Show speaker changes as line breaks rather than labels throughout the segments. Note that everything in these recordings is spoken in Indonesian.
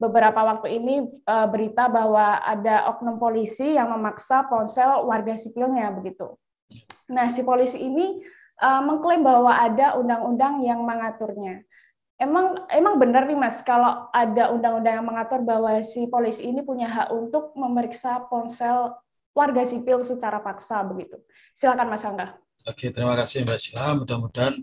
beberapa waktu ini berita bahwa ada oknum polisi yang memaksa ponsel warga sipilnya begitu. Nah, si polisi ini mengklaim bahwa ada undang-undang yang mengaturnya. Emang benar nih Mas, kalau ada undang-undang yang mengatur bahwa si polisi ini punya hak untuk memeriksa ponsel warga sipil secara paksa begitu. Silakan Mas Angga.
Oke, terima kasih Mbak Sila. Mudah-mudahan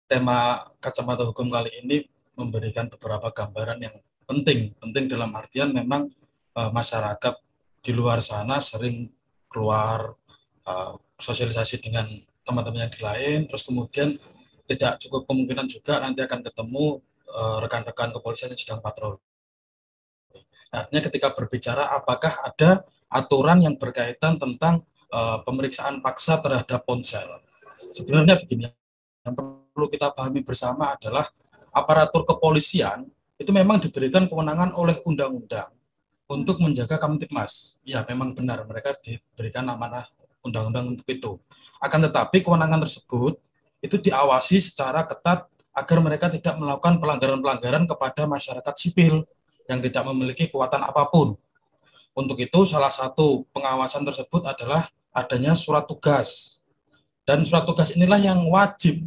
tema kacamata hukum kali ini memberikan beberapa gambaran yang penting dalam artian memang masyarakat di luar sana sering keluar sosialisasi dengan teman-teman yang lain, terus kemudian tidak cukup kemungkinan juga nanti akan ketemu rekan-rekan kepolisian yang sedang patroli. Artinya ketika berbicara apakah ada aturan yang berkaitan tentang pemeriksaan paksa terhadap ponsel. Sebenarnya begini, yang perlu kita pahami bersama adalah aparatur kepolisian itu memang diberikan kewenangan oleh undang-undang untuk menjaga Kamtibmas. Ya, memang benar mereka diberikan amanah undang-undang untuk itu. Akan tetapi kewenangan tersebut itu diawasi secara ketat agar mereka tidak melakukan pelanggaran-pelanggaran kepada masyarakat sipil yang tidak memiliki kekuatan apapun. Untuk itu salah satu pengawasan tersebut adalah adanya surat tugas. Dan surat tugas inilah yang wajib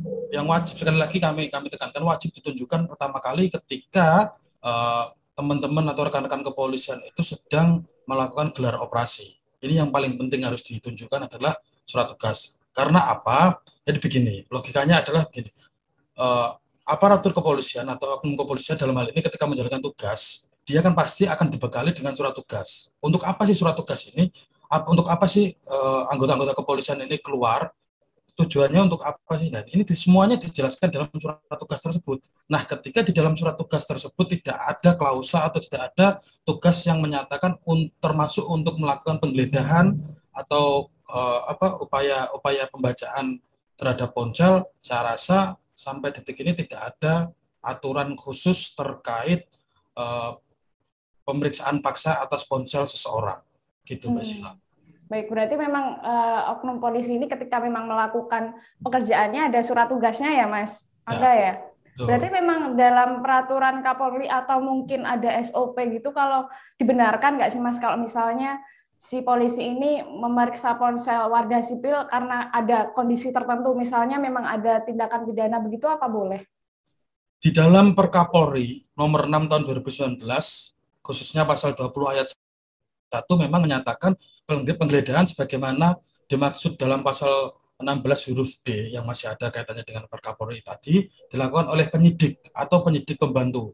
sekali lagi kami tekankan wajib ditunjukkan pertama kali ketika teman-teman atau rekan-rekan kepolisian itu sedang melakukan gelar operasi. Ini yang paling penting harus ditunjukkan adalah surat tugas. Karena apa? Jadi begini, logikanya adalah begini. Aparatur kepolisian atau oknum kepolisian dalam hal ini ketika menjalankan tugas, dia kan pasti akan dibekali dengan surat tugas. Untuk apa sih surat tugas ini? Untuk apa sih anggota-anggota kepolisian ini keluar? Tujuannya untuk apa sih? Dan ini semuanya dijelaskan dalam surat tugas tersebut. Nah, ketika di dalam surat tugas tersebut tidak ada klausa atau tidak ada tugas yang menyatakan termasuk untuk melakukan penggeledahan atau upaya pembacaan terhadap ponsel, saya rasa sampai detik ini tidak ada aturan khusus terkait pemeriksaan paksa atas ponsel seseorang. Gitu, Mbak Sila.
Baik, berarti memang oknum polisi ini ketika memang melakukan pekerjaannya ada surat tugasnya ya, Mas Angga ya? Berarti memang dalam peraturan Kapolri atau mungkin ada SOP gitu, kalau dibenarkan nggak sih Mas kalau misalnya si polisi ini memeriksa ponsel warga sipil karena ada kondisi tertentu, misalnya memang ada tindakan pidana begitu, apa boleh?
Di dalam Perkapolri nomor 6 tahun 2019, khususnya pasal 20 ayat 1 memang menyatakan penggeledahan sebagaimana dimaksud dalam pasal 16 huruf D yang masih ada kaitannya dengan Perkapolri tadi dilakukan oleh penyidik atau penyidik pembantu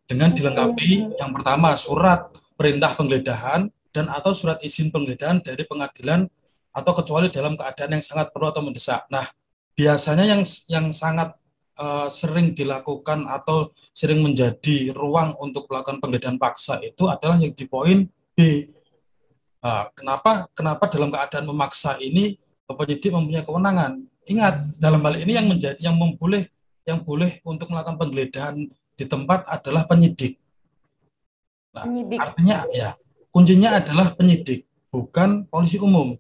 dengan dilengkapi yang pertama surat perintah penggeledahan dan atau surat izin penggeledahan dari pengadilan atau kecuali dalam keadaan yang sangat perlu atau mendesak. Nah, biasanya yang sangat sering dilakukan atau sering menjadi ruang untuk melakukan penggeledahan paksa itu adalah yang di poin B. Kenapa dalam keadaan memaksa ini penyidik mempunyai kewenangan? Ingat, dalam hal ini yang boleh untuk melakukan penggeledahan di tempat adalah penyidik. Nah, artinya ya kuncinya adalah penyidik, bukan polisi umum.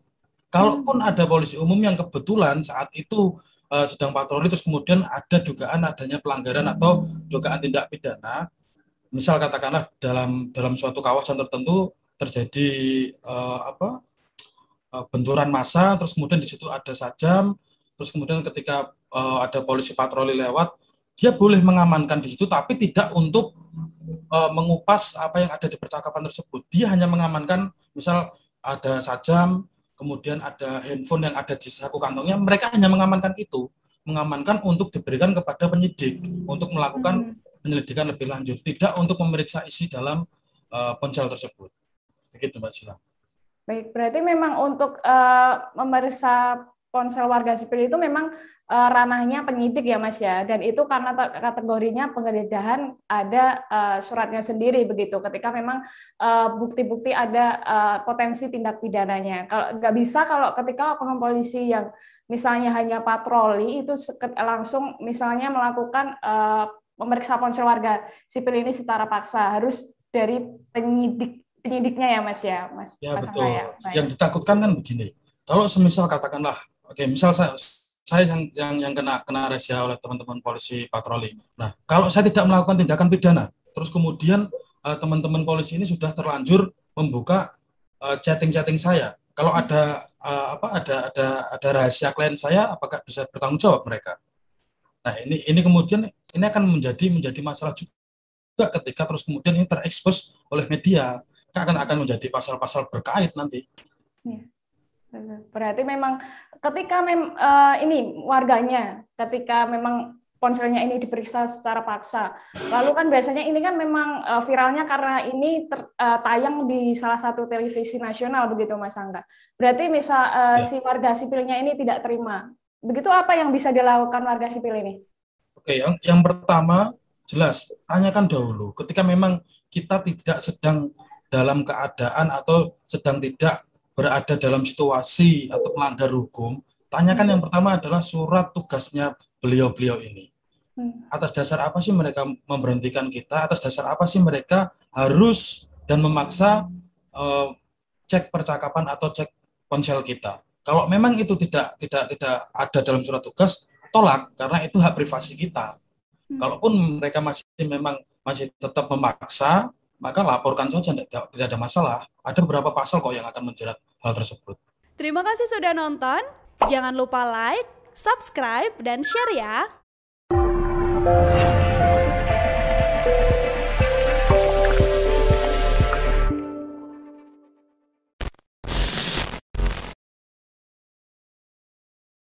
Kalaupun ada polisi umum yang kebetulan saat itu sedang patroli terus kemudian ada dugaan adanya pelanggaran atau dugaan tindak pidana, misal katakanlah dalam suatu kawasan tertentu terjadi benturan massa, terus kemudian di situ ada sajam, terus kemudian ketika ada polisi patroli lewat, dia boleh mengamankan di situ, tapi tidak untuk mengupas apa yang ada di percakapan tersebut. Dia hanya mengamankan, misal ada sajam, kemudian ada handphone yang ada di saku kantongnya, mereka hanya mengamankan itu, mengamankan untuk diberikan kepada penyidik untuk melakukan penyelidikan lebih lanjut, tidak untuk memeriksa isi dalam ponsel tersebut. Begitu, Mbak Sila.
Baik, berarti memang untuk memeriksa ponsel warga sipil itu memang ranahnya penyidik ya Mas ya, dan itu karena kategorinya penggeledahan ada suratnya sendiri begitu, ketika memang bukti-bukti ada potensi tindak pidananya. Kalau nggak bisa kalau ketika oknum polisi yang misalnya hanya patroli itu langsung misalnya melakukan memeriksa ponsel warga sipil ini secara paksa, harus dari penyidiknya ya Mas ya, Mas.
Ya
Mas
betul.
ya.
Yang ditakutkan kan begini. Kalau semisal katakanlah, misal saya yang kena razia oleh teman-teman polisi patroli. Nah, kalau saya tidak melakukan tindakan pidana, Terus kemudian teman-teman polisi ini sudah terlanjur membuka chatting-chatting saya. Kalau ada ada rahasia klien saya, apakah bisa bertanggung jawab mereka? Nah, ini kemudian ini akan menjadi masalah juga ketika terus kemudian ini terekspos oleh media. Akan menjadi pasal-pasal berkait nanti.
Ya. Berarti memang ketika ini warganya, ketika memang ponselnya ini diperiksa secara paksa, lalu kan biasanya ini kan memang viralnya karena ini tayang di salah satu televisi nasional begitu Mas Angga. Berarti misal si warga sipilnya ini tidak terima. Begitu, apa yang bisa dilakukan warga sipil ini?
Oke, yang pertama jelas tanyakan dahulu ketika memang kita tidak sedang dalam keadaan atau sedang tidak berada dalam situasi atau melanggar hukum, tanyakan yang pertama adalah surat tugasnya beliau-beliau ini. Atas dasar apa sih mereka memberhentikan kita? Atas dasar apa sih mereka harus dan memaksa cek percakapan atau cek ponsel kita? Kalau memang itu tidak ada dalam surat tugas, tolak karena itu hak privasi kita. Kalaupun mereka masih tetap memaksa, maka laporkan saja, tidak ada masalah. Ada beberapa pasal kok yang akan menjerat hal tersebut.
Terima kasih sudah nonton. Jangan lupa like, subscribe, dan share ya.